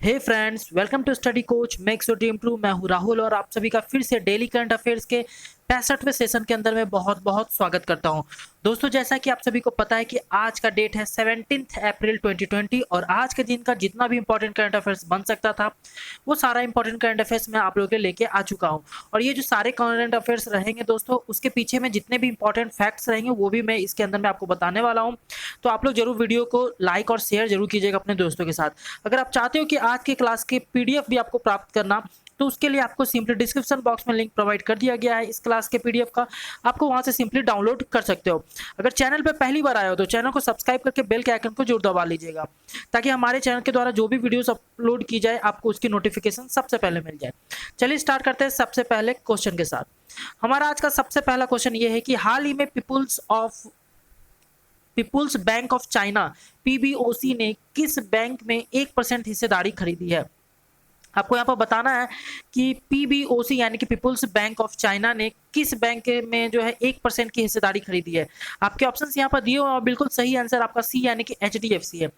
Hey friends, welcome to study coach makes your dream true. मैं हूं राहुल और आप सभी का फिर से डेली करंट अफेयर्स के 65वें सेशन के अंदर में बहुत बहुत स्वागत करता हूं। दोस्तों, जैसा कि आप सभी को पता है कि आज का डेट है 17 अप्रैल 2020 और आज के दिन का जितना भी इंपॉर्टेंट करंट अफेयर्स बन सकता था वो सारा इंपॉर्टेंट करंट अफेयर्स मैं आप लोगों के लेके आ चुका हूं। और ये जो सारे करंट अफेयर्स रहेंगे दोस्तों, उसके पीछे में जितने भी इंपॉर्टेंट फैक्ट्स रहेंगे वो भी मैं इसके अंदर में आपको बताने वाला हूँ। तो आप लोग जरूर वीडियो को लाइक और शेयर जरूर कीजिएगा अपने दोस्तों के साथ। अगर आप चाहते हो कि आज के क्लास के पीडीएफ भी आपको प्राप्त करना, तो उसके लिए आपको सिंपली डिस्क्रिप्शन बॉक्स में लिंक प्रोवाइड कर दिया गया है इस क्लास के पीडीएफ का। आपको वहां से सिंपली डाउनलोड कर सकते हो। अगर चैनल पे पहली बार आए हो तो चैनल को सब्सक्राइब करके बेल के आइकन को जरूर दबा लीजिएगा, ताकि हमारे चैनल के द्वारा जो भी वीडियोस अपलोड की जाए आपको उसकी नोटिफिकेशन सबसे पहले मिल जाए। चलिए स्टार्ट करते हैं सबसे पहले क्वेश्चन के साथ। हमारा आज का सबसे पहला क्वेश्चन ये है कि हाल ही में people's bank of China PBOC ने किस बैंक में 1% हिस्सेदारी खरीदी है। आपको यहाँ पर बताना है कि पीबीओसी यानी कि पीपुल्स बैंक ऑफ चाइना ने किस बैंक में जो है 1% की हिस्सेदारी खरीदी है। आपके ऑप्शंस यहाँ पर दिए हुए और बिल्कुल सही आंसर आपका सी यानी कि एचडीएफसी है।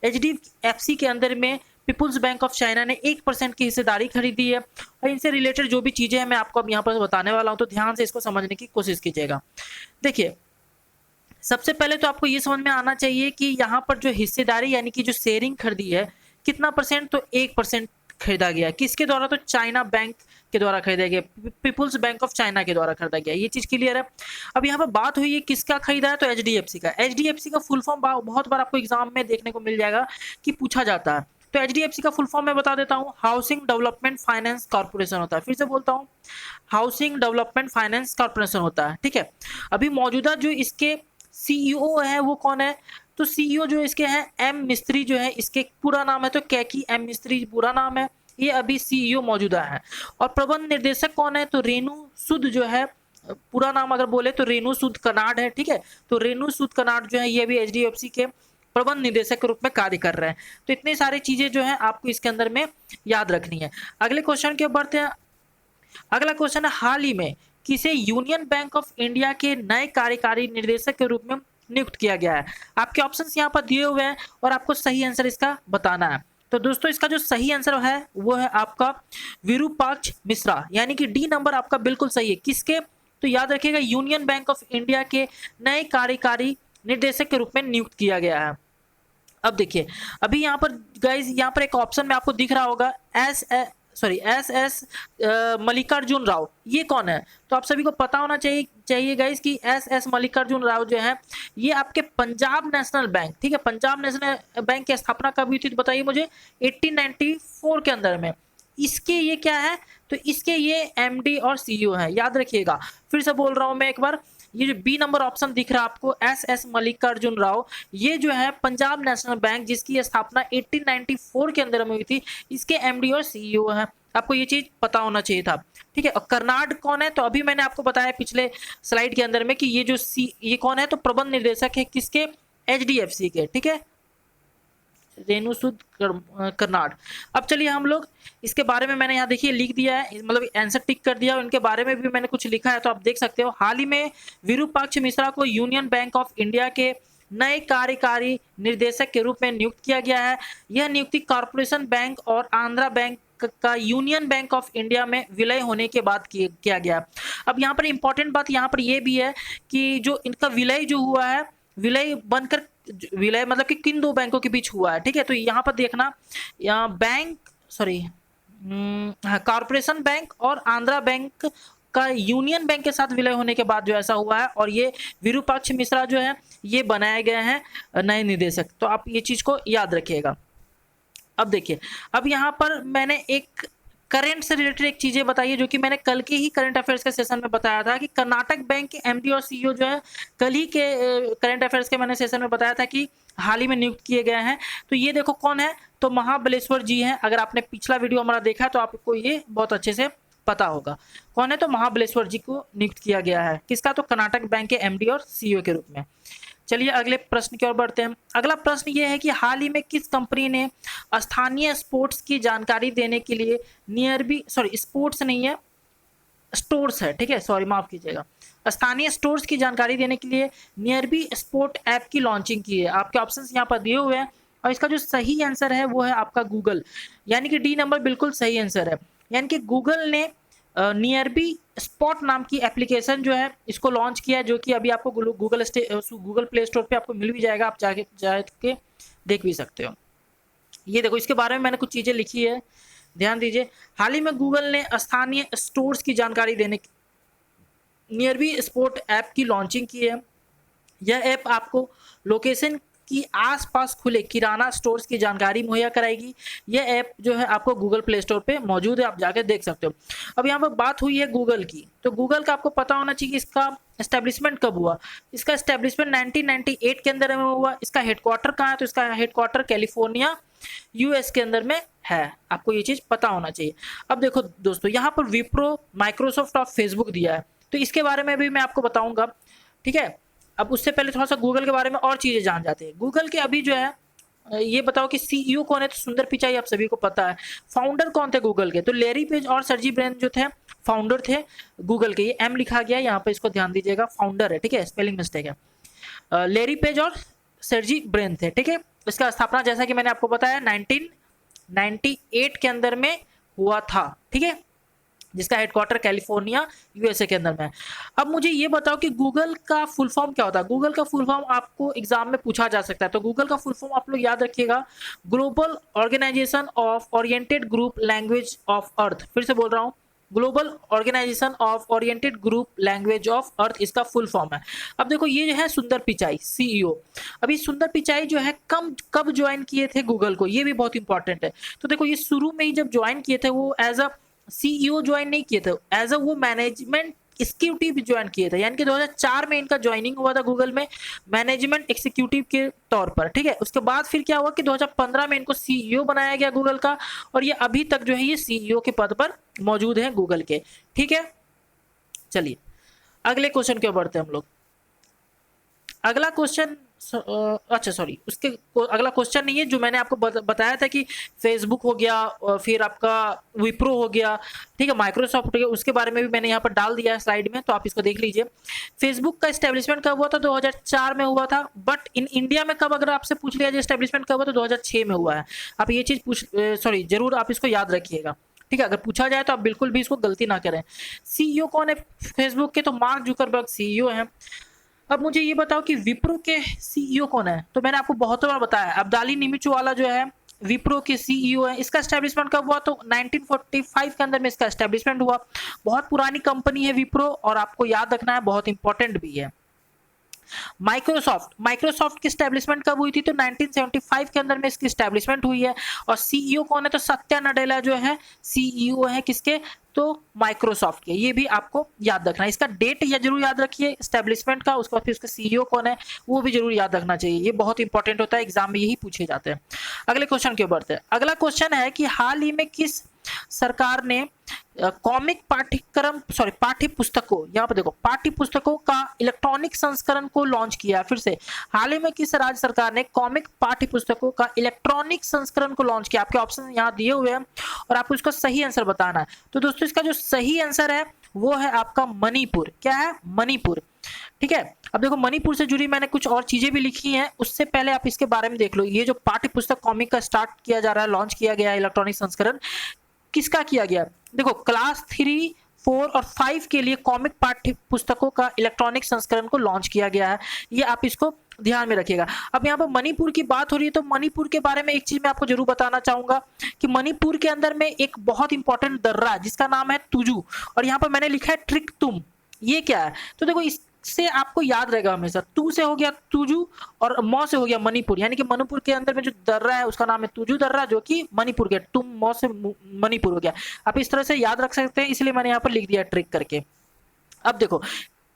एचडीएफसी के अंदर में पीपुल्स बैंक ऑफ चाइना ने 1% की हिस्सेदारी खरीदी है। और इनसे रिलेटेड जो भी चीजें हैं मैं आपको अब यहाँ पर बताने वाला हूँ, तो ध्यान से इसको समझने की कोशिश कीजिएगा। देखिए, सबसे पहले तो आपको ये समझ में आना चाहिए कि यहाँ पर जो हिस्सेदारी यानी कि जो शेयरिंग खरीदी है कितना परसेंट, तो 1% खरीदा गया। किसके द्वारा? तो चाइना बैंक के द्वारा खरीदा गया, पीपुल्स बैंक ऑफ चाइना के द्वारा खरीदा गया। ये चीज क्लियर है। अब यहाँ पर बात हुई है किसका खरीदा है, तो एचडीएफसी का। एचडीएफसी का फुल फॉर्म बहुत बार आपको एग्जाम में देखने को मिल जाएगा कि पूछा जाता है। तो एचडीएफसी का फुल फॉर्म मैं बता देता हूँ, हाउसिंग डेवलपमेंट फाइनेंस कॉर्पोरेशन होता है। फिर से बोलता हूँ, हाउसिंग डेवलपमेंट फाइनेंस कॉर्पोरेशन होता है। ठीक है। अभी मौजूदा जो इसके सीईओ है वो कौन है, तो सीईओ जो इसके हैं एम मिस्त्री जो है, इसके पूरा नाम है तो कैकी एम मिस्त्री पूरा नाम है। ये अभी सीईओ मौजूदा है। और प्रबंध निर्देशक कौन है, तो रेणु सूद जो है, पूरा नाम अगर बोले तो रेणु सूद कनाड है। ठीक है। तो रेणु सूद कनाड जो है ये भी एचडीएफसी के प्रबंध निदेशक के रूप में कार्य कर रहे हैं। तो इतनी सारी चीजें जो है आपको इसके अंदर में याद रखनी है। अगले क्वेश्चन के बढ़ते हैं। अगला क्वेश्चन है, हाल ही में किसे यूनियन बैंक ऑफ इंडिया के नए कार्यकारी निर्देशक के रूप में नियुक्त किया गया है। आपके ऑप्शंस यहाँ पर दिए हुए हैं और आपको सही आंसर इसका बताना है। तो दोस्तों, इसका जो सही आंसर है वो है आपका विरूपाक्ष मिश्रा, यानी कि डी नंबर आपका बिल्कुल सही है। किसके? तो याद रखिएगा, यूनियन बैंक ऑफ इंडिया के नए कार्यकारी निर्देशक के रूप में नियुक्त किया गया है। अब देखिए, अभी यहाँ पर गाइज, यहाँ पर एक ऑप्शन में आपको दिख रहा होगा एस एस मल्लिकार्जुन राव। ये कौन है? तो आप सभी को पता होना चाहिए गाइस कि एस एस मल्लिकार्जुन राव जो है ये आपके पंजाब नेशनल बैंक, ठीक है, पंजाब नेशनल बैंक की स्थापना कब हुई थी, तो बताइए मुझे। 1894 के अंदर में। इसके ये क्या है, तो इसके ये एमडी और सीईओ है। याद रखिएगा, फिर से बोल रहा हूं मैं एक बार, ये जो बी नंबर ऑप्शन दिख रहा है आपको, एस एस मल्लिकार्जुन राव, ये जो है पंजाब नेशनल बैंक जिसकी स्थापना 1894 के अंदर में हुई थी, इसके एमडी और सीईओ है। आपको ये चीज पता होना चाहिए था। ठीक है। और कर्नाड कौन है, तो अभी मैंने आपको बताया पिछले स्लाइड के अंदर में कि ये कौन है, तो प्रबंध निर्देशक है किसके? एचडीएफसी के। ठीक है, रेणु सूद कर्नाड। अब चलिए हम लोग इसके बारे में, मैंने यहाँ देखिए लिख दिया है, मतलब आंसर टिक कर दिया। इनके बारे में भी मैंने कुछ लिखा है तो आप देख सकते हो। हाल ही में विरूपाक्ष मिश्रा को यूनियन बैंक ऑफ इंडिया के नए कार्यकारी निर्देशक के रूप में नियुक्त किया गया है। यह नियुक्ति कॉर्पोरेशन बैंक और आंध्रा बैंक का यूनियन बैंक ऑफ इंडिया में विलय होने के बाद किया गया। अब यहाँ पर इंपॉर्टेंट बात यहाँ पर यह भी है कि जो इनका विलय जो हुआ है, विलय मतलब कि किन दो बैंकों के बीच हुआ है। ठीक है। तो यहाँ पर देखना, यहाँ कॉर्पोरेशन बैंक और आंध्रा बैंक का यूनियन बैंक के साथ विलय होने के बाद जो ऐसा हुआ है, और ये विरूपाक्ष मिश्रा जो है ये बनाए गए हैं नए निदेशक। तो आप ये चीज को याद रखिएगा। अब देखिए, अब यहाँ पर मैंने एक करंट से रिलेटेड एक चीजें बताई जो कि मैंने कल के ही करंट अफेयर्स के सेशन में बताया था कि कर्नाटक बैंक के एमडी और सीईओ जो है कल ही के करंट अफेयर्स के मैंने सेशन में बताया था कि हाल ही में नियुक्त किए गए हैं। तो ये देखो कौन है, तो महाबलेश्वर जी हैं। अगर आपने पिछला वीडियो हमारा देखा तो आपको ये बहुत अच्छे से पता होगा कौन है। तो महाबलेश्वर जी को नियुक्त किया गया है। किसका? तो कर्नाटक बैंक के एमडी और सीईओ के रूप में। चलिए अगले प्रश्न की ओर बढ़ते हैं। अगला प्रश्न ये है कि हाल ही में किस कंपनी ने स्थानीय स्पोर्ट्स की जानकारी देने के लिए स्पोर्ट्स नहीं है, स्टोर्स है। ठीक है, सॉरी माफ कीजिएगा, स्थानीय स्टोर्स की जानकारी देने के लिए नियरबी स्पोर्ट ऐप की लॉन्चिंग की है। आपके ऑप्शंस यहाँ पर दिए हुए हैं, और इसका जो सही आंसर है वो है आपका गूगल, यानी कि डी नंबर बिल्कुल सही आंसर है। यानी कि गूगल ने नियरबी स्पॉट नाम की एप्लीकेशन जो है इसको लॉन्च किया है, जो कि अभी आपको गूगल प्ले स्टोर पे आपको मिल भी जाएगा, आप जाके देख भी सकते हो। ये देखो, इसके बारे में मैंने कुछ चीज़ें लिखी है, ध्यान दीजिए। हाल ही में गूगल ने स्थानीय स्टोर्स की जानकारी देने नियरबी स्पॉट ऐप की लॉन्चिंग की है। यह ऐप आपको लोकेशन की आसपास खुले किराना स्टोर्स की जानकारी मुहैया कराएगी। यह ऐप जो है आपको गूगल प्ले स्टोर पे मौजूद है, आप जाके देख सकते हो। अब यहाँ पर बात हुई है गूगल की, तो गूगल का आपको पता होना चाहिए कि इसका एस्टेब्लिशमेंट कब हुआ। इसका एस्टेब्लिशमेंट 1998 के अंदर में हुआ। इसका हेडक्वार्टर कहाँ है, तो इसका हेडक्वार्टर कैलिफोर्निया यूएस के अंदर में है, आपको ये चीज़ पता होना चाहिए। अब देखो दोस्तों, यहाँ पर विप्रो, माइक्रोसॉफ्ट और फेसबुक दिया है, तो इसके बारे में भी मैं आपको बताऊंगा, ठीक है। अब उससे पहले थोड़ा सा गूगल के बारे में और चीज़ें जान जाते हैं। गूगल के अभी जो है ये बताओ कि सीईओ कौन है, तो सुंदर पिचाई आप सभी को पता है। फाउंडर कौन थे गूगल के, तो लैरी पेज और सर्जी ब्रिन जो थे फाउंडर थे गूगल के। ये एम लिखा गया है यहाँ पे, इसको ध्यान दीजिएगा, फाउंडर है, ठीक है, स्पेलिंग मिस्टेक है। लैरी पेज और सर्जी ब्रिन थे, ठीक है। इसका स्थापना जैसा कि मैंने आपको बताया 1998 के अंदर में हुआ था, ठीक है, जिसका हेडक्वार्टर कैलिफोर्निया यूएसए के अंदर में है। अब मुझे ये बताओ कि गूगल का फुल फॉर्म क्या होता है। गूगल का फुल फॉर्म आपको एग्जाम में पूछा जा सकता है, तो गूगल का फुल फॉर्म आप लोग याद रखिएगा, global organisation of oriented group language of earth. फिर से बोल रहा हूँ, global organisation of oriented group language of earth, इसका फुल फॉर्म है। अब देखो, ये जो है सुंदर पिचाई सीईओ। अभी सुंदर पिचाई जो है कब ज्वाइन किए थे गूगल को, ये भी बहुत इंपॉर्टेंट है। तो देखो, ये शुरू में ही जब ज्वाइन किए थे वो एज अ सीईओ ज्वाइन नहीं किए थे, एज अ वो मैनेजमेंट एग्जीक्यूटिव ज्वाइन किए थे। यानी कि 2004 में इनका ज्वाइनिंग हुआ था गूगल में मैनेजमेंट एग्जीक्यूटिव के तौर पर, ठीक है। उसके बाद फिर क्या हुआ कि 2015 में इनको सीईओ बनाया गया गूगल का, और ये अभी तक जो है ये सीईओ के पद पर मौजूद है गूगल के, ठीक है। चलिए अगले क्वेश्चन की ओर बढ़ते हैं हम लोग। अगला क्वेश्चन, अच्छा सॉरी, उसके अगला क्वेश्चन नहीं है, जो मैंने आपको बताया था कि फेसबुक हो गया, फिर आपका विप्रो हो गया, ठीक है, माइक्रोसॉफ्ट हो गया, उसके बारे में भी मैंने यहाँ पर डाल दिया है स्लाइड में, तो आप इसको देख लीजिए। फेसबुक का एस्टेब्लिशमेंट कब हुआ था, 2004 में हुआ था। बट इन इंडिया में कब, अगर आपसे पूछ लिया जाए एस्टेब्लिशमेंट कब हुआ, तो 2006 में हुआ है। आप ये चीज़ सॉरी जरूर आप इसको याद रखिएगा, ठीक है। अगर पूछा जाए तो आप बिल्कुल भी इसको गलती ना करें। सीईओ कौन है फेसबुक के, तो मार्क जुकरबर्ग सीईओ है। अब मुझे ये बताओ कि विप्रो के सीईओ कौन है, तो मैंने आपको बहुत बार बताया, अब्दाली निमिचुवाला जो है विप्रो के सीईओ है। इसका एस्टेब्लिशमेंट कब हुआ, तो 1945 के अंदर में इसका एस्टेब्लिशमेंट हुआ। बहुत पुरानी कंपनी है विप्रो, और आपको याद रखना है, बहुत इंपॉर्टेंट भी है। माइक्रोसॉफ्ट की एस्टेब्लिशमेंट कब हुई थी, तो 1975 के अंदर में इसकी एस्टेब्लिशमेंट हुई है। और सीईओ कौन है, तो सत्या नडेला जो है सीईओ है किसके, तो माइक्रोसॉफ्ट के। ये भी आपको याद रखना है, इसका डेट या जरूर याद रखिए एस्टेब्लिशमेंट का, उसके बाद फिर उसका सीईओ कौन है वो भी जरूर याद रखना चाहिए, ये बहुत इंपॉर्टेंट होता है, एग्जाम में यही पूछे जाते हैं। अगले क्वेश्चन के बढ़ते हैं। अगला क्वेश्चन है कि हाल ही में किस सरकार ने कॉमिक पाठ्य पुस्तकों, यहाँ पर देखो, पाठ्य पुस्तकों का इलेक्ट्रॉनिक संस्करण को लॉन्च किया। फिर से, हाल ही में किस राज्य सरकार ने कॉमिक पाठ्य पुस्तकों का इलेक्ट्रॉनिक संस्करण को लॉन्च किया। आपके ऑप्शन यहाँ दिए हुए हैं और आपको इसका सही आंसर बताना है। तो दोस्तों, इसका जो सही आंसर है वो है आपका मणिपुर। क्या है, मणिपुर, ठीक है। अब देखो, मणिपुर से जुड़ी मैंने कुछ और चीजें भी लिखी हैं, उससे पहले आप इसके बारे में देख लो। ये जो पाठ्य पुस्तक कॉमिक का स्टार्ट किया जा रहा है, लॉन्च किया गया है इलेक्ट्रॉनिक संस्करण, किसका किया गया। देखो, क्लास 3, 4 और 5 के लिए कॉमिक पाठ्य पुस्तकों का इलेक्ट्रॉनिक संस्करण को लॉन्च किया गया है, ये आप इसको ध्यान में रखिएगा। अब यहाँ पर मणिपुर की बात हो रही है, तो मणिपुर के बारे में एक चीज मैं आपको जरूर बताना चाहूंगा कि मणिपुर के अंदर में एक बहुत इंपॉर्टेंट दर्रा जिसका नाम है तुजू, और यहाँ पर मैंने लिखा है ट्रिक तुम। ये क्या है, तो देखो इससे आपको याद रहेगा हमेशा, तू से हो गया तुजू और मौ से हो गया मणिपुर, यानी कि मणिपुर के अंदर में जो दर्रा है उसका नाम है तुजू दर्रा, जो कि मणिपुर के, तुम मौ से मणिपुर हो गया। आप इस तरह से याद रख सकते हैं, इसलिए मैंने यहाँ पर लिख दिया ट्रिक करके। अब देखो,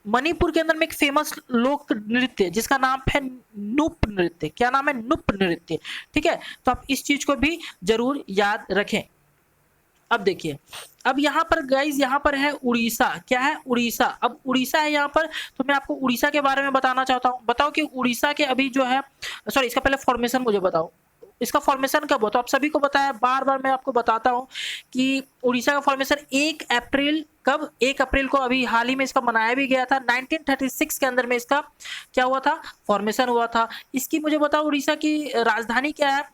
मणिपुर के अंदर में एक फेमस लोक नृत्य जिसका नाम है नुप नृत्य। क्या नाम है, नुप नृत्य, ठीक है। तो आप इस चीज को भी जरूर याद रखें। अब देखिए, अब यहाँ पर गाइज, यहाँ पर है उड़ीसा। क्या है, उड़ीसा। अब उड़ीसा है यहाँ पर, तो मैं आपको उड़ीसा के बारे में बताना चाहता हूँ। बताओ कि उड़ीसा के अभी जो है, सॉरी इसका पहले फॉर्मेशन मुझे बताओ। इसका फॉर्मेशन कब हुआ? तो आप सभी को पता है, बार-बार मैं आपको बताता हूँ कि उड़ीसा का फॉर्मेशन 1 अप्रैल कब? 1 अप्रैल को अभी हाल ही में इसका मनाया भी गया था। 1936 के अंदर में इसका क्या हुआ था? फॉर्मेशन हुआ था। इसकी मुझे बताओ उड़ीसा की राजधानी क्या है?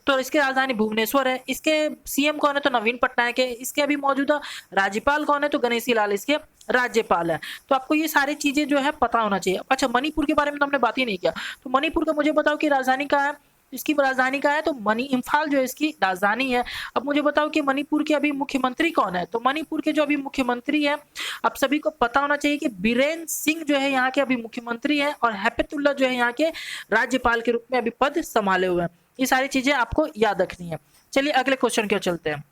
तो इसकी राजधानी भुवनेश्वर है। इसके सीएम कौन है? तो नवीन पटनायक है। इसके अभी मौजूदा राज्यपाल कौन है? तो गणेशी लाल इसके राज्यपाल है। तो आपको ये सारी चीजें जो है पता होना चाहिए। अच्छा, मणिपुर के बारे में तो हमने बात ही नहीं किया। तो मणिपुर का मुझे बताओ कि राजधानी कहाँ है? इसकी राजधानी कहाँ है? तो इम्फाल जो है इसकी राजधानी है। अब मुझे बताओ कि मणिपुर के अभी मुख्यमंत्री कौन है? तो मणिपुर के जो अभी मुख्यमंत्री है, आप सभी को पता होना चाहिए कि बीरेन सिंह जो है यहाँ के अभी मुख्यमंत्री है, और हैपतुल्ला जो है यहाँ के राज्यपाल के रूप में अभी पद संभाले हुए हैं। ये सारी चीजें आपको याद रखनी है। चलिए अगले क्वेश्चन की ओर चलते हैं।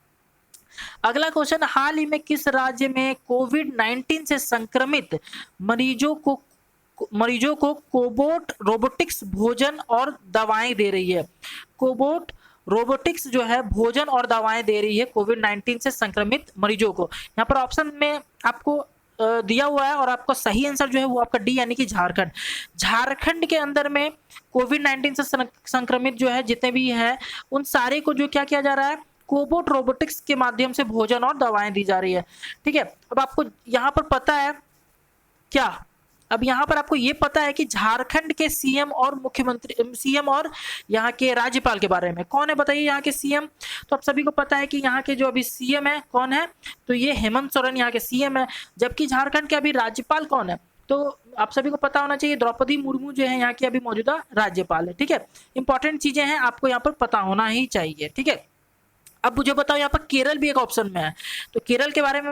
अगला क्वेश्चन, हाल ही में किस राज्य में कोविड-19 से संक्रमित मरीजों को कोबोट रोबोटिक्स भोजन और दवाएं दे रही है? कोबोट रोबोटिक्स जो है भोजन और दवाएं दे रही है कोविड-19 से संक्रमित मरीजों को। यहाँ पर ऑप्शन में आपको दिया हुआ है, और आपका सही आंसर जो है वो आपका डी यानी कि झारखंड। झारखंड के अंदर में कोविड-19 से संक्रमित जो है जितने भी हैं, उन सारे को जो क्या किया जा रहा है? कोबोट रोबोटिक्स के माध्यम से भोजन और दवाएं दी जा रही है। ठीक है, अब आपको यहाँ पर पता है क्या? अब यहाँ पर आपको ये पता है कि झारखंड के सीएम और सीएम और यहाँ के राज्यपाल के बारे में कौन है? बताइए यहाँ के सीएम। तो आप सभी को पता है कि यहाँ के जो अभी सीएम है कौन है? तो ये हेमंत सोरेन यहाँ के सीएम है। जबकि झारखंड के अभी राज्यपाल कौन है? तो आप सभी को पता होना चाहिए, द्रौपदी मुर्मू जो है यहाँ की अभी मौजूदा राज्यपाल है। ठीक है, इंपॉर्टेंट चीजें हैं, आपको यहाँ पर पता होना ही चाहिए। ठीक है, अब मुझे बताओ, यहाँ पर केरल भी एक ऑप्शन में है। तो केरल के बारे में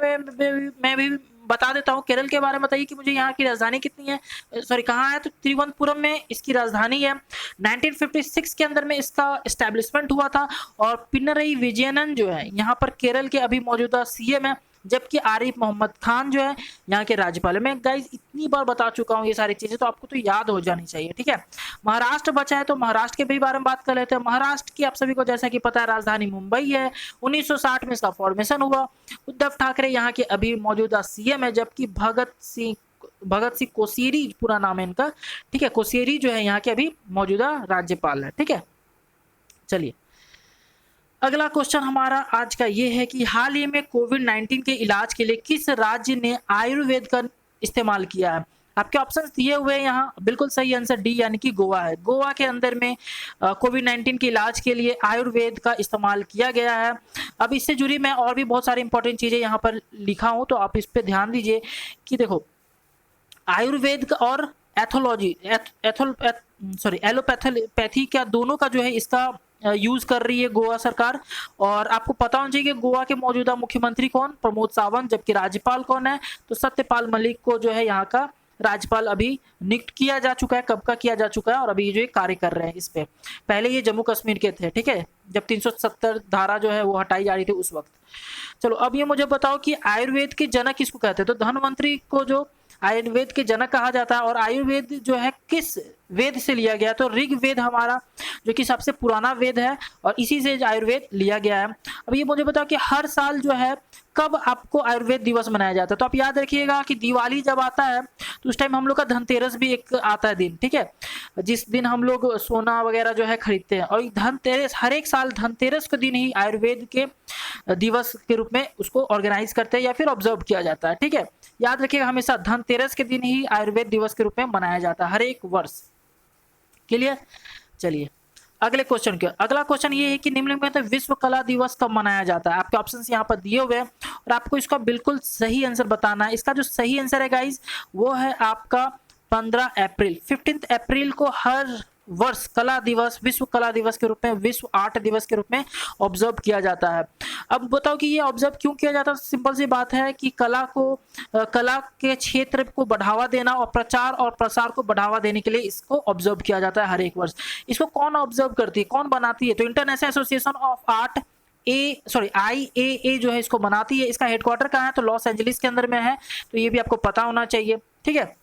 मैं भी बता देता हूँ। केरल के बारे में बताइए कि मुझे यहाँ की राजधानी कितनी है, सॉरी कहाँ है? तो तिरुवनंतपुरम में इसकी राजधानी है। 1956 के अंदर में इसका एस्टेब्लिशमेंट हुआ था, और पिनरई विजयनन जो है यहाँ पर केरल के अभी मौजूदा सीएम है, जबकि आरिफ मोहम्मद खान जो है यहाँ के राज्यपाल है। मैं गाइस इतनी बार बता चुका हूँ ये सारी चीजें, तो आपको तो याद हो जानी चाहिए। ठीक है, महाराष्ट्र बचा है, तो महाराष्ट्र के भी बारे में बात कर लेते हैं। महाराष्ट्र की आप सभी को जैसा कि पता है राजधानी मुंबई है। 1960 में इसका फॉर्मेशन हुआ। उद्धव ठाकरे यहाँ के अभी मौजूदा सीएम है, जबकि भगत सिंह कोश्यारी पूरा नाम है इनका। ठीक है, कोश्यारी जो है यहाँ के अभी मौजूदा राज्यपाल है। ठीक है, चलिए अगला क्वेश्चन हमारा आज का ये है कि हाल ही में कोविड-19 के इलाज के लिए किस राज्य ने आयुर्वेद का इस्तेमाल किया है? आपके ऑप्शंस दिए हुए हैं यहाँ। बिल्कुल सही आंसर डी यानी कि गोवा है। गोवा के अंदर में कोविड-19 के इलाज के लिए आयुर्वेद का इस्तेमाल किया गया है। अब इससे जुड़ी मैं और भी बहुत सारी इंपॉर्टेंट चीजें यहाँ पर लिखा हूँ, तो आप इस पर ध्यान दीजिए कि देखो, आयुर्वेद और एलोपैथी क्या दोनों का जो है इसका यूज कर रही है गोवा सरकार। और आपको पता होना चाहिए कि गोवा के मौजूदा मुख्यमंत्री कौन? प्रमोद सावंत। जबकि राज्यपाल कौन है? तो सत्यपाल मलिक को जो है यहाँ का राज्यपाल अभी नियुक्त किया जा चुका है। कब का किया जा चुका है? और अभी जो ये कार्य कर रहे हैं इस पे। पहले ये जम्मू कश्मीर के थे। ठीक है, जब 370 धारा जो है वो हटाई जा रही थी उस वक्त। चलो अब ये मुझे बताओ कि आयुर्वेद के जनक किसको कहते हैं? तो धन्वंतरी को जो आयुर्वेद के जनक कहा जाता है। और आयुर्वेद जो है किस वेद से लिया गया? तो ऋग्वेद हमारा जो कि सबसे पुराना वेद है, और इसी से आयुर्वेद लिया गया है। अब ये मुझे बताओ कि हर साल जो है कब आपको आयुर्वेद दिवस मनाया जाता है? तो आप याद रखिएगा कि दिवाली जब आता है तो उस टाइम हम लोग का धनतेरस भी एक आता है दिन। ठीक है, जिस दिन हम लोग सोना वगैरह जो है खरीदते हैं। और धनतेरस हर एक साल धनतेरस के दिन ही आयुर्वेद के दिवस के रूप में उसको ऑर्गेनाइज करते हैं या फिर ऑब्जर्व किया जाता है। ठीक है, याद रखिएगा हमेशा धनतेरस के दिन ही आयुर्वेद दिवस के रूप में मनाया जाता है हर एक वर्ष। क्लियर? चलिए अगले क्वेश्चन के अगला क्वेश्चन ये है कि निम्नलिखित में विश्व कला दिवस कब मनाया जाता है? आपके ऑप्शंस यहाँ पर दिए हुए हैं, और आपको इसका बिल्कुल सही आंसर बताना है। इसका जो सही आंसर है गाइज वो है आपका 15 अप्रैल। 15 अप्रैल को हर वर्ष कला दिवस, विश्व कला दिवस के रूप में, विश्व आर्ट दिवस के रूप में ऑब्जर्व किया जाता है। अब बताओ कि ये ऑब्जर्व क्यों किया जाता है? सिंपल सी बात है कि कला के क्षेत्र को बढ़ावा देना और प्रचार और प्रसार को बढ़ावा देने के लिए इसको ऑब्जर्व किया जाता है हर एक वर्ष। इसको कौन ऑब्जर्व करती है, कौन बनाती है? तो international association of art IAA जो है इसको बनाती है। इसका हेडक्वार्टर कहाँ है? तो लॉस एंजलिस के अंदर में है। तो ये भी आपको पता होना चाहिए। ठीक है,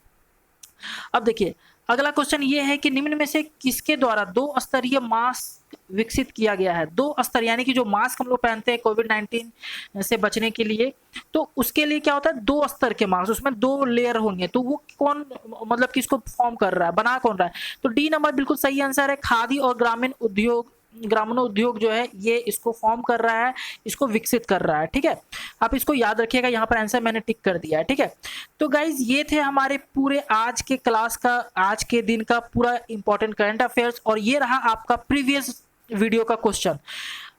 अब देखिए अगला क्वेश्चन ये है कि निम्न में से किसके द्वारा 2 स्तरीय मास्क विकसित किया गया है? 2 स्तर यानी कि जो मास्क हम लोग पहनते हैं कोविड-19 से बचने के लिए, तो उसके लिए क्या होता है? 2 स्तर के मास्क, उसमें 2 लेयर होंगे। तो वो कौन, मतलब किसको फॉर्म कर रहा है, बना कौन रहा है? तो डी नंबर बिल्कुल सही आंसर है। खादी और ग्रामीण उद्योग ग्रामोद्योग जो है ये इसको फॉर्म कर रहा है, इसको विकसित कर रहा है। ठीक है, आप इसको याद रखिएगा, यहाँ पर आंसर मैंने टिक कर दिया है। ठीक है, तो गाइज ये थे हमारे पूरे आज के क्लास का, आज के दिन का पूरा इंपॉर्टेंट करंट अफेयर्स, और ये रहा आपका प्रीवियस वीडियो का क्वेश्चन।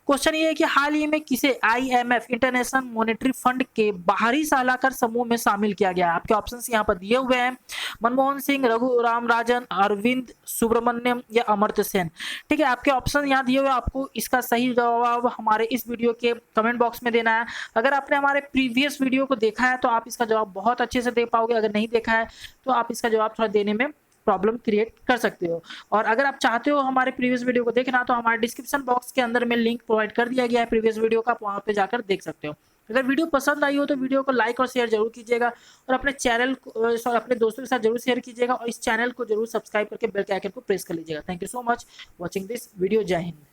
क्वेश्चन ये है कि हाल ही में किसे आईएमएफ इंटरनेशनल मॉनेटरी फंड के बाहरी सलाहकार समूह में शामिल किया गया है? आपके ऑप्शंस यहाँ पर दिए हुए हैं, मनमोहन सिंह, रघुराम राजन, अरविंद सुब्रमण्यम या अमर्त्य सेन। ठीक है, आपके ऑप्शन यहाँ दिए हुए, आपको इसका सही जवाब हमारे इस वीडियो के कमेंट बॉक्स में देना है। अगर आपने हमारे प्रीवियस वीडियो को देखा है तो आप इसका जवाब बहुत अच्छे से दे पाओगे, अगर नहीं देखा है तो आप इसका जवाब थोड़ा देने में प्रॉब्लम क्रिएट कर सकते हो। और अगर आप चाहते हो हमारे प्रीवियस वीडियो को देखना तो हमारे डिस्क्रिप्शन बॉक्स के अंदर में लिंक प्रोवाइड कर दिया गया है प्रीवियस वीडियो का, आप वहां पे जाकर देख सकते हो। अगर वीडियो पसंद आई हो तो वीडियो को लाइक और शेयर जरूर कीजिएगा, और अपने चैनल को अपने दोस्तों के साथ जरूर शेयर कीजिएगा, और इस चैनल को जरूर सब्सक्राइब करके बेल के आइकन को प्रेस कर लीजिएगा। Thank you so much watching this video. जय हिंद।